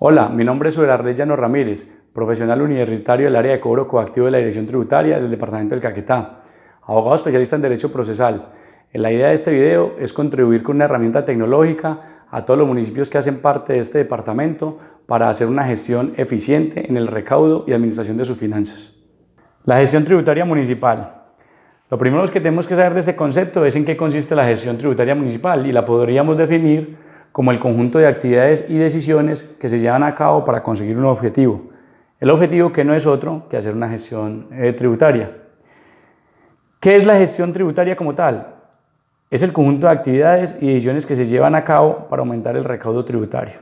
Hola, mi nombre es Soberarley Llano Ramírez, profesional universitario del área de cobro coactivo de la Dirección Tributaria del Departamento del Caquetá, abogado especialista en Derecho Procesal. La idea de este video es contribuir con una herramienta tecnológica a todos los municipios que hacen parte de este departamento para hacer una gestión eficiente en el recaudo y administración de sus finanzas. La gestión tributaria municipal. Lo primero que tenemos que saber de este concepto es en qué consiste la gestión tributaria municipal, y la podríamos definir como el conjunto de actividades y decisiones que se llevan a cabo para conseguir un objetivo. El objetivo que no es otro que hacer una gestión tributaria. ¿Qué es la gestión tributaria como tal? Es el conjunto de actividades y decisiones que se llevan a cabo para aumentar el recaudo tributario.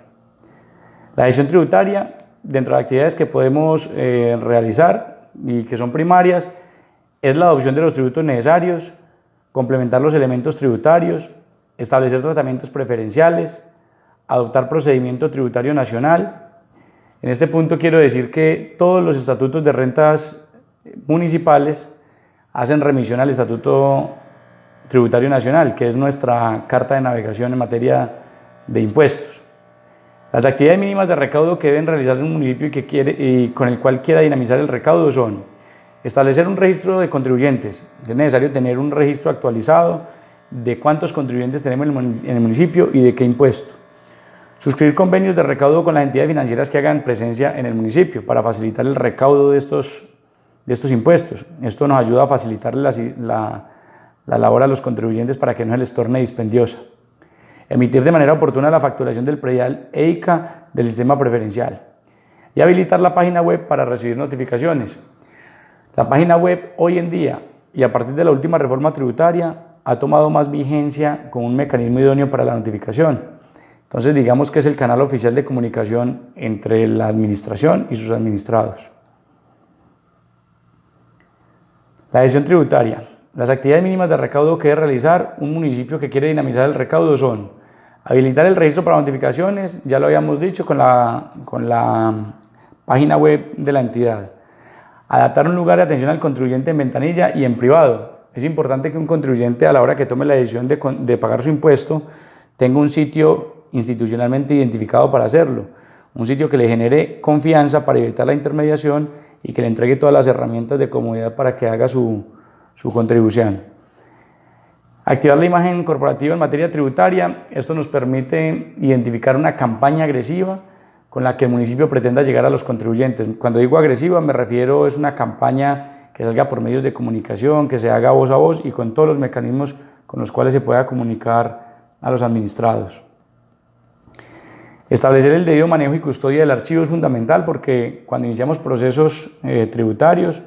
La gestión tributaria, dentro de las actividades que podemos realizar y que son primarias, es la adopción de los tributos necesarios, complementar los elementos tributarios, establecer tratamientos preferenciales, adoptar procedimiento tributario nacional. En este punto quiero decir que todos los estatutos de rentas municipales hacen remisión al Estatuto Tributario Nacional, que es nuestra carta de navegación en materia de impuestos. Las actividades mínimas de recaudo que deben realizar un municipio y con el cual quiera dinamizar el recaudo son: establecer un registro de contribuyentes. Es necesario tener un registro actualizado de cuántos contribuyentes tenemos en el municipio y de qué impuesto. Suscribir convenios de recaudo con las entidades financieras que hagan presencia en el municipio para facilitar el recaudo de estos impuestos. Esto nos ayuda a facilitar la labor a los contribuyentes para que no se les torne dispendiosa. Emitir de manera oportuna la facturación del predial e ICA del sistema preferencial. Y habilitar la página web para recibir notificaciones. La página web hoy en día, y a partir de la última reforma tributaria, ha tomado más vigencia con un mecanismo idóneo para la notificación. Entonces, digamos que es el canal oficial de comunicación entre la administración y sus administrados. La gestión tributaria. Las actividades mínimas de recaudo que debe realizar un municipio que quiere dinamizar el recaudo son: habilitar el registro para notificaciones, ya lo habíamos dicho, con la página web de la entidad. Adaptar un lugar de atención al contribuyente en ventanilla y en privado. Es importante que un contribuyente, a la hora que tome la decisión de pagar su impuesto, tenga un sitio institucionalmente identificado para hacerlo, un sitio que le genere confianza para evitar la intermediación y que le entregue todas las herramientas de comodidad para que haga su contribución. Activar la imagen corporativa en materia tributaria. Esto nos permite identificar una campaña agresiva con la que el municipio pretenda llegar a los contribuyentes. Cuando digo agresiva me refiero a una campaña que salga por medios de comunicación, que se haga voz a voz y con todos los mecanismos con los cuales se pueda comunicar a los administrados. Establecer el debido manejo y custodia del archivo es fundamental, porque cuando iniciamos procesos tributarios,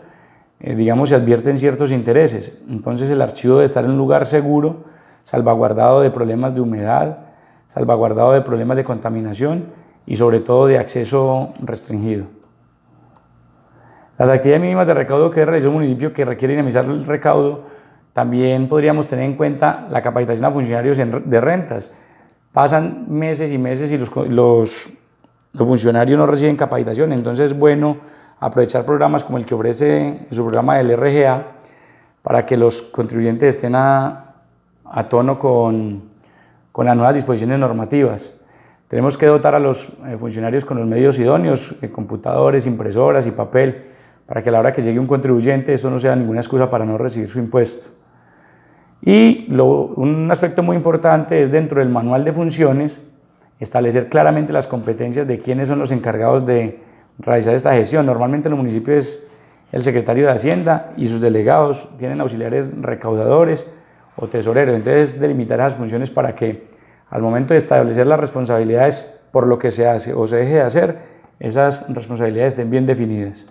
se advierten ciertos intereses. Entonces el archivo debe estar en un lugar seguro, salvaguardado de problemas de humedad, salvaguardado de problemas de contaminación y sobre todo de acceso restringido. Las actividades mínimas de recaudo que realiza un municipio que requiere dinamizar el recaudo, también podríamos tener en cuenta la capacitación a funcionarios de rentas. Pasan meses y meses y los funcionarios no reciben capacitación, entonces es bueno aprovechar programas como el que ofrece su programa del RGA para que los contribuyentes estén a tono con las nuevas disposiciones normativas. Tenemos que dotar a los funcionarios con los medios idóneos, computadores, impresoras y papel, para que a la hora que llegue un contribuyente esto no sea ninguna excusa para no recibir su impuesto. Y un aspecto muy importante es, dentro del manual de funciones, establecer claramente las competencias de quiénes son los encargados de realizar esta gestión. Normalmente en los municipios es el secretario de Hacienda y sus delegados tienen auxiliares recaudadores o tesoreros. Entonces, delimitar esas funciones para que al momento de establecer las responsabilidades por lo que se hace o se deje de hacer, esas responsabilidades estén bien definidas.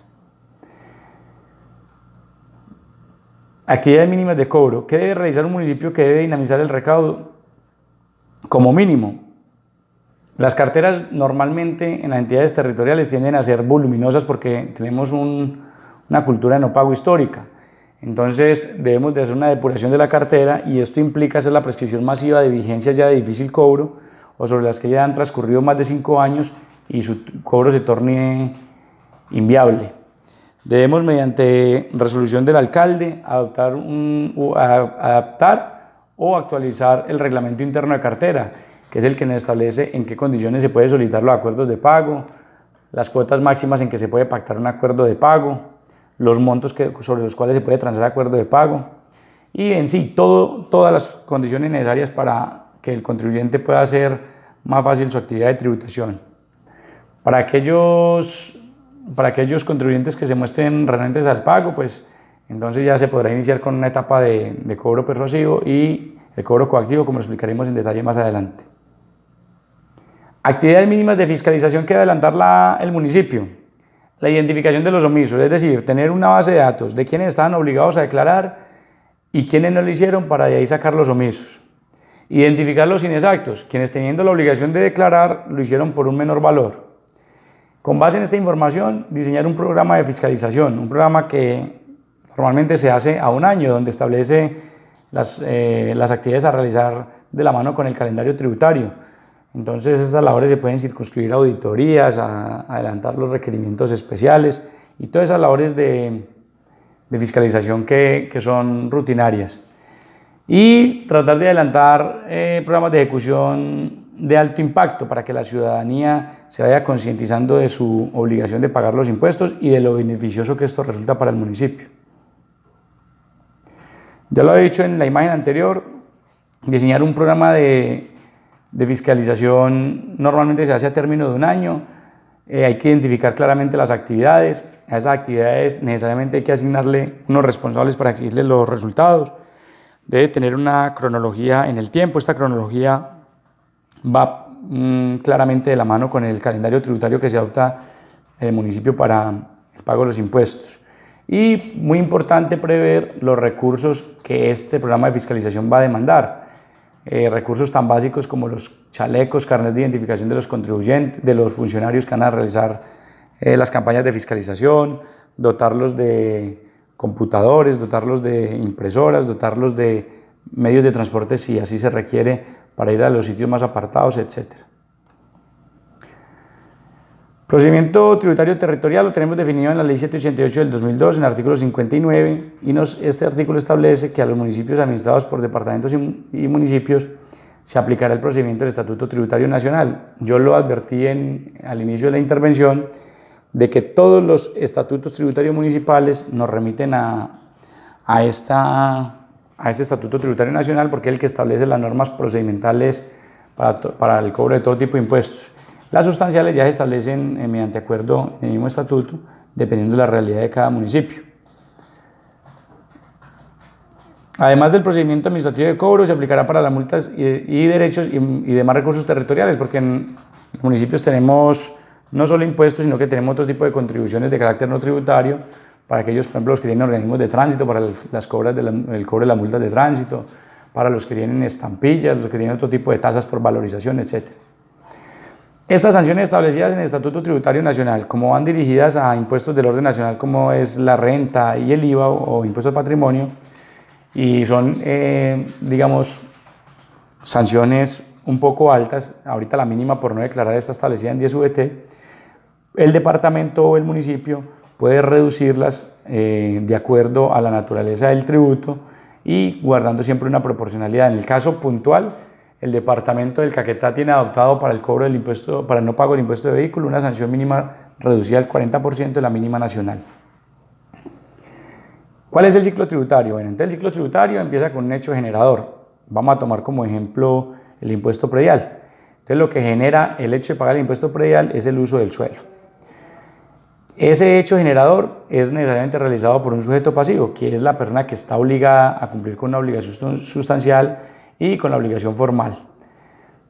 Actividades mínimas de cobro. ¿Qué debe realizar un municipio que debe dinamizar el recaudo? Como mínimo, las carteras normalmente en las entidades territoriales tienden a ser voluminosas porque tenemos una cultura de no pago histórica. Entonces debemos de hacer una depuración de la cartera, y esto implica hacer la prescripción masiva de vigencias ya de difícil cobro o sobre las que ya han transcurrido más de 5 años y su cobro se torne inviable. Debemos, mediante resolución del alcalde, adaptar o actualizar el reglamento interno de cartera. que es el que nos establece en qué condiciones se puede solicitar los acuerdos de pago, las cuotas máximas en que se puede pactar un acuerdo de pago, los montos sobre los cuales se puede transar acuerdo de pago y en sí todas las condiciones necesarias para que el contribuyente pueda hacer más fácil su actividad de tributación. Para aquellos contribuyentes que se muestren renuentes al pago, pues entonces ya se podrá iniciar con una etapa de cobro persuasivo y el cobro coactivo, como lo explicaremos en detalle más adelante. Actividades mínimas de fiscalización que debe adelantar el municipio. La identificación de los omisos, es decir, tener una base de datos de quienes estaban obligados a declarar y quienes no lo hicieron para de ahí sacar los omisos. Identificar los inexactos, quienes teniendo la obligación de declarar lo hicieron por un menor valor. Con base en esta información, diseñar un programa de fiscalización, un programa que normalmente se hace a un año, donde establece las actividades a realizar de la mano con el calendario tributario. Entonces estas labores se pueden circunscribir a auditorías, a adelantar los requerimientos especiales y todas esas labores de fiscalización que son rutinarias. Y tratar de adelantar programas de ejecución de alto impacto para que la ciudadanía se vaya concientizando de su obligación de pagar los impuestos y de lo beneficioso que esto resulta para el municipio. Ya lo he dicho en la imagen anterior, diseñar un programa de fiscalización normalmente se hace a término de un año. Hay que identificar claramente las actividades. A esas actividades necesariamente hay que asignarle unos responsables para exigirle los resultados. Debe tener una cronología en el tiempo. Esta cronología va claramente de la mano con el calendario tributario que se adopta en el municipio para el pago de los impuestos. Y muy importante prever los recursos que este programa de fiscalización va a demandar. Recursos tan básicos como los chalecos, carnets de identificación de los contribuyentes, de los funcionarios que van a realizar las campañas de fiscalización, dotarlos de computadores, dotarlos de impresoras, dotarlos de medios de transporte si así se requiere para ir a los sitios más apartados, etc. Procedimiento tributario territorial lo tenemos definido en la Ley 788 del 2002, en el artículo 59, y este artículo establece que a los municipios administrados por departamentos y municipios se aplicará el procedimiento del Estatuto Tributario Nacional. Yo lo advertí al inicio de la intervención de que todos los estatutos tributarios municipales nos remiten a este Estatuto Tributario Nacional porque es el que establece las normas procedimentales para el cobro de todo tipo de impuestos. Las sustanciales ya se establecen mediante acuerdo en el mismo estatuto, dependiendo de la realidad de cada municipio. Además del procedimiento administrativo de cobro, se aplicará para las multas y derechos y demás recursos territoriales, porque en los municipios tenemos no solo impuestos, sino que tenemos otro tipo de contribuciones de carácter no tributario, para aquellos, por ejemplo, los que tienen organismos de tránsito, para el cobro de las multas de tránsito, para los que tienen estampillas, los que tienen otro tipo de tasas por valorización, etc. Estas sanciones establecidas en el Estatuto Tributario Nacional, como van dirigidas a impuestos del orden nacional, como es la renta y el IVA o impuesto al patrimonio, y son, digamos, sanciones un poco altas. Ahorita la mínima por no declarar está establecida en 10 VT. El departamento o el municipio puede reducirlas de acuerdo a la naturaleza del tributo y guardando siempre una proporcionalidad. En el caso puntual, el departamento del Caquetá tiene adoptado para el cobro del impuesto, para el no pago del impuesto de vehículo, una sanción mínima reducida al 40% de la mínima nacional. ¿Cuál es el ciclo tributario? Bueno, entonces el ciclo tributario empieza con un hecho generador. Vamos a tomar como ejemplo el impuesto predial. Entonces lo que genera el hecho de pagar el impuesto predial es el uso del suelo. Ese hecho generador es necesariamente realizado por un sujeto pasivo, que es la persona que está obligada a cumplir con una obligación sustancial y con la obligación formal.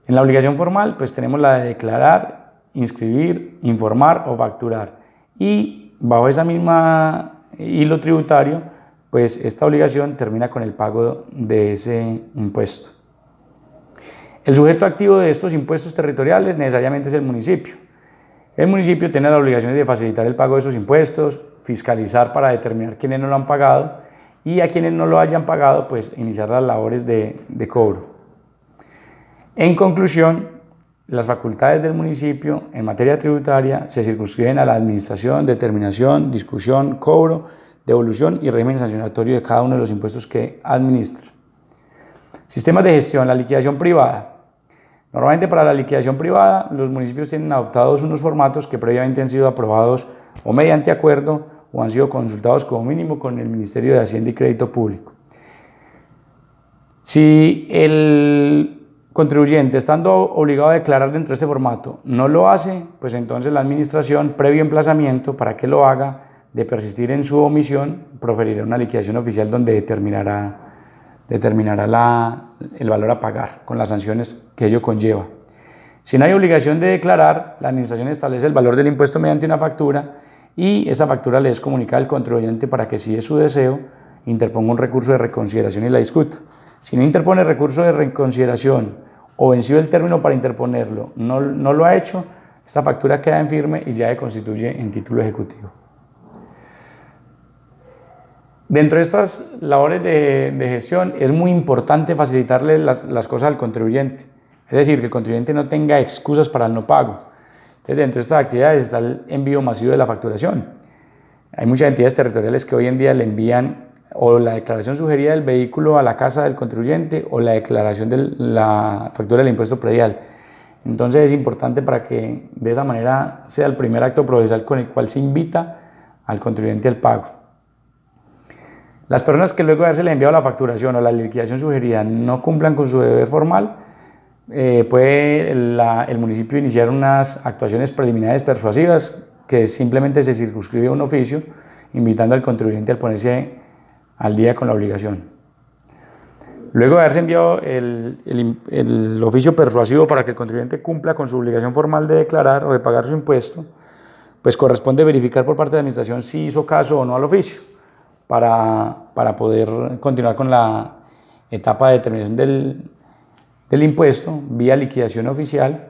En la obligación formal pues tenemos la de declarar, inscribir, informar o facturar. Y bajo esa misma hilo tributario, pues esta obligación termina con el pago de ese impuesto. El sujeto activo de estos impuestos territoriales necesariamente es el municipio. El municipio tiene la obligación de facilitar el pago de esos impuestos, fiscalizar para determinar quiénes no lo han pagado y a quienes no lo hayan pagado, pues iniciar las labores de cobro. En conclusión, las facultades del municipio en materia tributaria se circunscriben a la administración, determinación, discusión, cobro, devolución y régimen sancionatorio de cada uno de los impuestos que administra. Sistemas de gestión, la liquidación privada. Normalmente para la liquidación privada, los municipios tienen adoptados unos formatos que previamente han sido aprobados o mediante acuerdo o han sido consultados como mínimo con el Ministerio de Hacienda y Crédito Público. Si el contribuyente, estando obligado a declarar dentro de este formato, no lo hace, pues entonces la administración, previo emplazamiento para que lo haga, de persistir en su omisión, proferirá una liquidación oficial donde determinará el valor a pagar con las sanciones que ello conlleva. Si no hay obligación de declarar, la administración establece el valor del impuesto mediante una factura y esa factura le es comunicada al contribuyente para que, si es su deseo, interponga un recurso de reconsideración y la discuta. Si no interpone recurso de reconsideración o vencido el término para interponerlo, no lo ha hecho, esta factura queda en firme y ya se constituye en título ejecutivo. Dentro de estas labores de gestión es muy importante facilitarle las cosas al contribuyente, es decir, que el contribuyente no tenga excusas para el no pago. Entonces, dentro de estas actividades está el envío masivo de la facturación. Hay muchas entidades territoriales que hoy en día le envían o la declaración sugerida del vehículo a la casa del contribuyente o la declaración de la factura del impuesto predial. Entonces es importante para que de esa manera sea el primer acto procesal con el cual se invita al contribuyente al pago. Las personas que luego de haberse enviado la facturación o la liquidación sugerida no cumplan con su deber formal, puede el municipio iniciar unas actuaciones preliminares persuasivas que simplemente se circunscribe a un oficio invitando al contribuyente a ponerse al día con la obligación. Luego de haberse enviado el oficio persuasivo para que el contribuyente cumpla con su obligación formal de declarar o de pagar su impuesto, pues corresponde verificar por parte de la administración si hizo caso o no al oficio para poder continuar con la etapa de determinación del impuesto vía liquidación oficial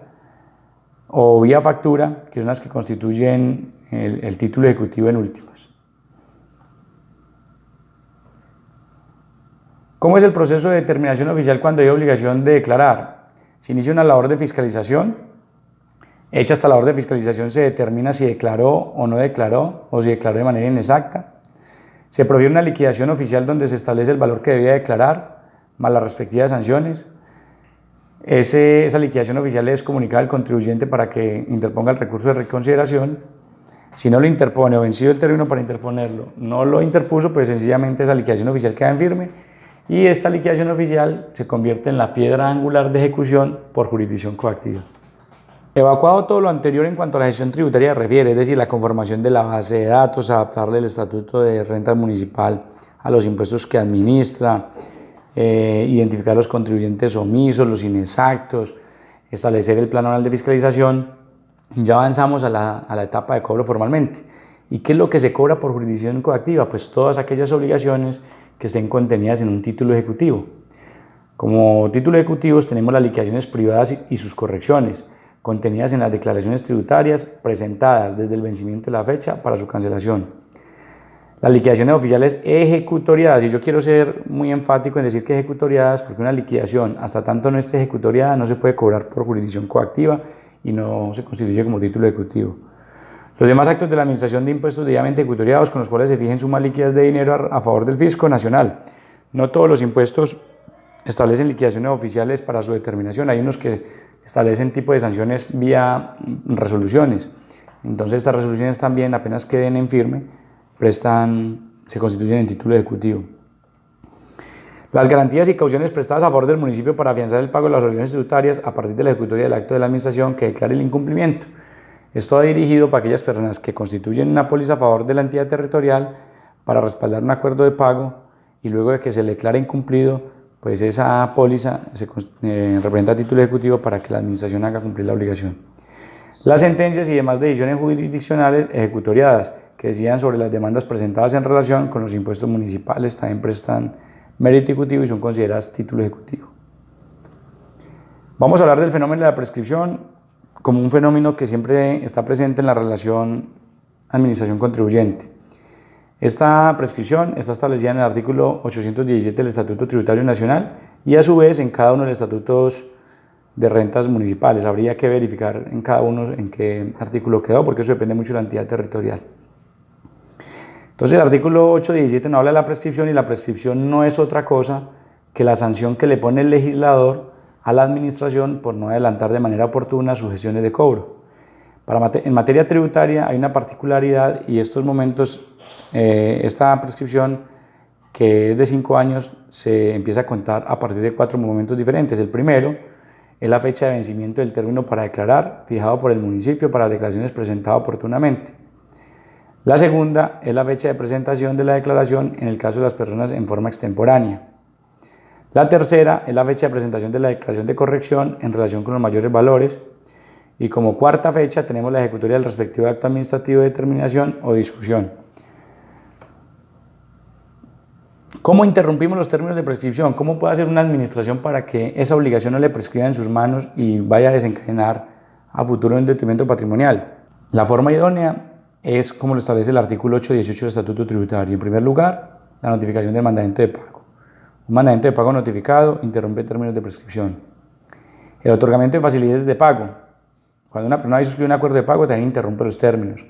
o vía factura, que son las que constituyen el título ejecutivo en últimas. ¿Cómo es el proceso de determinación oficial cuando hay obligación de declarar? Se inicia una labor de fiscalización. Hecha esta labor de fiscalización se determina si declaró o no declaró o si declaró de manera inexacta. Se profiere una liquidación oficial donde se establece el valor que debía declarar, más las respectivas sanciones. Esa liquidación oficial es comunicada al contribuyente para que interponga el recurso de reconsideración. Si no lo interpone o vencido el término para interponerlo, no lo interpuso, pues sencillamente esa liquidación oficial queda en firme y esta liquidación oficial se convierte en la piedra angular de ejecución por jurisdicción coactiva. Evacuado todo lo anterior en cuanto a la gestión tributaria refiere, es decir, la conformación de la base de datos, adaptarle el estatuto de renta municipal a los impuestos que administra, identificar los contribuyentes omisos, los inexactos, establecer el plan anual de fiscalización, ya avanzamos a la etapa de cobro formalmente. ¿Y qué es lo que se cobra por jurisdicción coactiva? Pues todas aquellas obligaciones que estén contenidas en un título ejecutivo. Como título ejecutivos tenemos las liquidaciones privadas y sus correcciones, contenidas en las declaraciones tributarias presentadas desde el vencimiento de la fecha para su cancelación. Las liquidaciones oficiales ejecutoriadas, y yo quiero ser muy enfático en decir que ejecutoriadas, porque una liquidación, hasta tanto no esté ejecutoriada, no se puede cobrar por jurisdicción coactiva y no se constituye como título ejecutivo. Los demás actos de la Administración de Impuestos debidamente ejecutoriados, con los cuales se fijen sumas líquidas de dinero a favor del fisco nacional. No todos los impuestos establecen liquidaciones oficiales para su determinación, hay unos que establecen tipo de sanciones vía resoluciones. Entonces estas resoluciones también, apenas queden en firme, se constituyen en título ejecutivo. Las garantías y cauciones prestadas a favor del municipio para afianzar el pago de las obligaciones tributarias a partir de la ejecutoria del acto de la administración que declare el incumplimiento. Esto va dirigido para aquellas personas que constituyen una póliza a favor de la entidad territorial para respaldar un acuerdo de pago y luego de que se le declare incumplido, pues esa póliza se representa a título ejecutivo para que la administración haga cumplir la obligación. Las sentencias y demás decisiones jurisdiccionales ejecutoriadas que decidan sobre las demandas presentadas en relación con los impuestos municipales también prestan mérito ejecutivo y son consideradas título ejecutivo. Vamos a hablar del fenómeno de la prescripción como un fenómeno que siempre está presente en la relación administración-contribuyente. Esta prescripción está establecida en el artículo 817 del Estatuto Tributario Nacional y a su vez en cada uno de los estatutos de rentas municipales. Habría que verificar en cada uno en qué artículo quedó, porque eso depende mucho de la entidad territorial. Entonces el artículo 817 no habla de la prescripción y la prescripción no es otra cosa que la sanción que le pone el legislador a la administración por no adelantar de manera oportuna sus gestiones de cobro. En materia tributaria hay una particularidad y estos momentos, esta prescripción que es de 5 años se empieza a contar a partir de 4 momentos diferentes. El primero es la fecha de vencimiento del término para declarar, fijado por el municipio para declaraciones presentadas oportunamente. La segunda es la fecha de presentación de la declaración en el caso de las personas en forma extemporánea. La tercera es la fecha de presentación de la declaración de corrección en relación con los mayores valores. Y como cuarta fecha tenemos la ejecutoria del respectivo acto administrativo de determinación o discusión. ¿Cómo interrumpimos los términos de prescripción? ¿Cómo puede hacer una administración para que esa obligación no le prescriba en sus manos y vaya a desencadenar a futuro un detrimento patrimonial? La forma idónea es como lo establece el artículo 818 del Estatuto Tributario. En primer lugar, la notificación del mandamiento de pago. Un mandamiento de pago notificado interrumpe términos de prescripción. El otorgamiento de facilidades de pago. Cuando una persona suscribe un acuerdo de pago, también interrumpe los términos.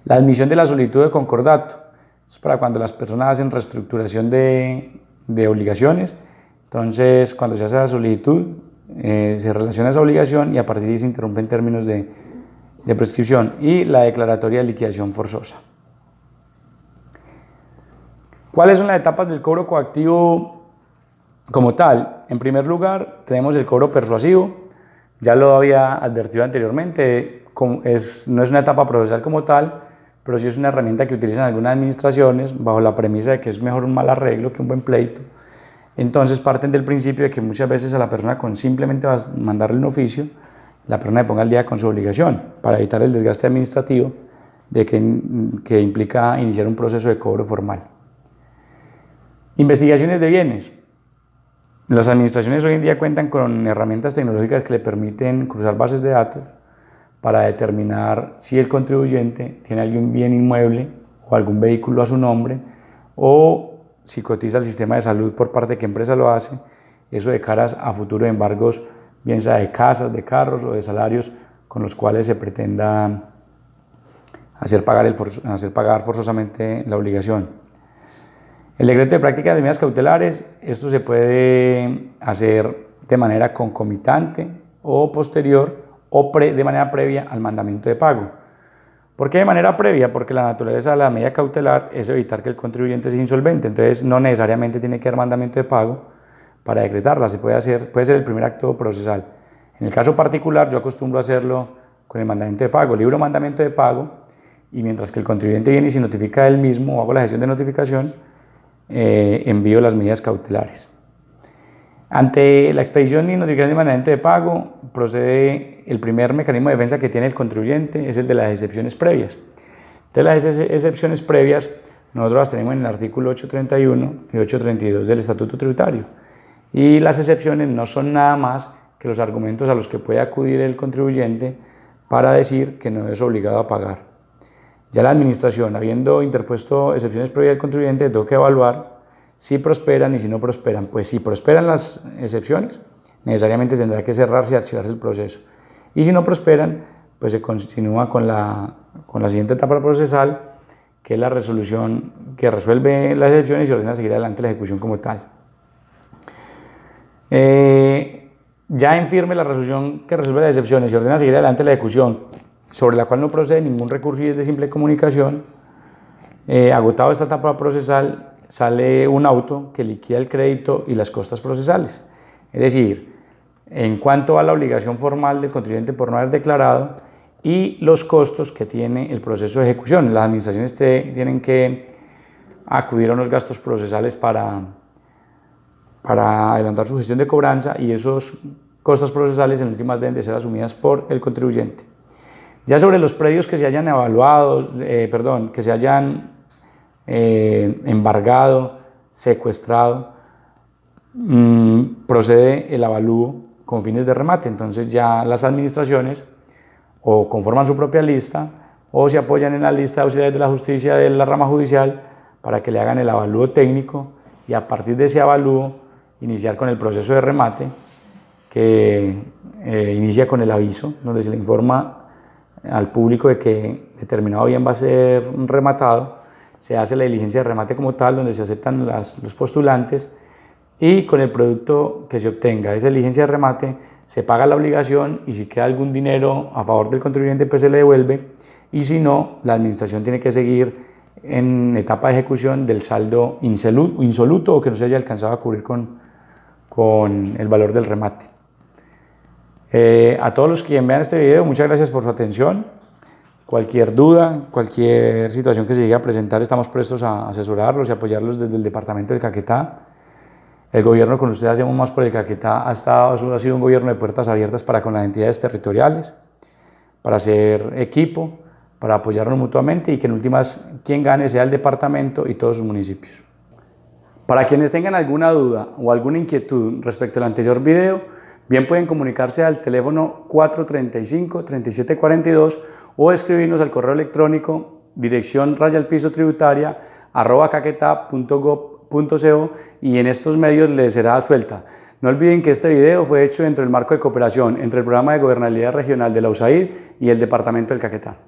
La admisión de la solicitud de concordato. Es para cuando las personas hacen reestructuración de obligaciones. Entonces, cuando se hace la solicitud, se relaciona esa obligación y a partir de ahí se interrumpen términos de prescripción. Y la declaratoria de liquidación forzosa. ¿Cuáles son las etapas del cobro coactivo como tal? En primer lugar, tenemos el cobro persuasivo. Ya lo había advertido anteriormente, no es una etapa procesal como tal, pero sí es una herramienta que utilizan algunas administraciones bajo la premisa de que es mejor un mal arreglo que un buen pleito. Entonces parten del principio de que muchas veces a la persona con simplemente mandarle un oficio, la persona le ponga al día con su obligación para evitar el desgaste administrativo que implica iniciar un proceso de cobro formal. Investigaciones de bienes. Las administraciones hoy en día cuentan con herramientas tecnológicas que le permiten cruzar bases de datos para determinar si el contribuyente tiene algún bien inmueble o algún vehículo a su nombre o si cotiza el sistema de salud por parte de qué empresa lo hace, eso de caras a futuro de embargos, bien sea de casas, de carros o de salarios con los cuales se pretenda hacer pagar forzosamente la obligación. El decreto de práctica de medidas cautelares, esto se puede hacer de manera concomitante o posterior o de manera previa al mandamiento de pago. ¿Por qué de manera previa? Porque la naturaleza de la medida cautelar es evitar que el contribuyente sea insolvente, entonces no necesariamente tiene que haber mandamiento de pago para decretarla, puede ser el primer acto procesal. En el caso particular yo acostumbro a hacerlo con el mandamiento de pago, libro mandamiento de pago y mientras que el contribuyente viene y se notifica él mismo o hago la gestión de notificación, envío las medidas cautelares. Ante la expedición y notificación de mandamiento de pago, procede el primer mecanismo de defensa que tiene el contribuyente, es el de las excepciones previas. De las excepciones previas, nosotros las tenemos en el artículo 831 y 832 del Estatuto Tributario. Y las excepciones no son nada más que los argumentos a los que puede acudir el contribuyente para decir que no es obligado a pagar. Ya la administración, habiendo interpuesto excepciones previas al contribuyente, tengo que evaluar si prosperan y si no prosperan. Pues si prosperan las excepciones, necesariamente tendrá que cerrarse y archivarse el proceso. Y si no prosperan, pues se continúa con la siguiente etapa procesal, que es la resolución que resuelve las excepciones y se ordena seguir adelante la ejecución como tal. Ya en firme la resolución que resuelve las excepciones y ordena seguir adelante la ejecución, sobre la cual no procede ningún recurso y es de simple comunicación, agotado esta etapa procesal, sale un auto que liquida el crédito y las costas procesales. Es decir, en cuanto a la obligación formal del contribuyente por no haber declarado y los costos que tiene el proceso de ejecución. Las administraciones tienen que acudir a unos gastos procesales para adelantar su gestión de cobranza y esos costos procesales en últimas deben de ser asumidas por el contribuyente. Ya sobre los predios que se hayan evaluado, que se hayan embargado, secuestrado, procede el avalúo con fines de remate. Entonces ya las administraciones o conforman su propia lista o se apoyan en la lista de auxiliares de la justicia de la rama judicial para que le hagan el avalúo técnico y a partir de ese avalúo iniciar con el proceso de remate que inicia con el aviso donde se le informa al público de que determinado bien va a ser rematado, se hace la diligencia de remate como tal donde se aceptan los postulantes y con el producto que se obtenga esa diligencia de remate se paga la obligación y si queda algún dinero a favor del contribuyente pues se le devuelve y si no, la administración tiene que seguir en etapa de ejecución del saldo insoluto o que no se haya alcanzado a cubrir con el valor del remate. A todos los que vean este video, muchas gracias por su atención. Cualquier duda, cualquier situación que se llegue a presentar, estamos prestos a asesorarlos y apoyarlos desde el departamento del Caquetá. El gobierno con ustedes Hacemos Más por el Caquetá ha sido un gobierno de puertas abiertas para con las entidades territoriales, para hacer equipo, para apoyarnos mutuamente y que en últimas quien gane sea el departamento y todos sus municipios. Para quienes tengan alguna duda o alguna inquietud respecto al anterior video, bien pueden comunicarse al teléfono 435-3742 o escribirnos al correo electrónico dirección @caqueta.gov.co y en estos medios les será suelta. No olviden que este video fue hecho dentro del marco de cooperación entre el Programa de Gobernabilidad Regional de la USAID y el Departamento del Caquetá.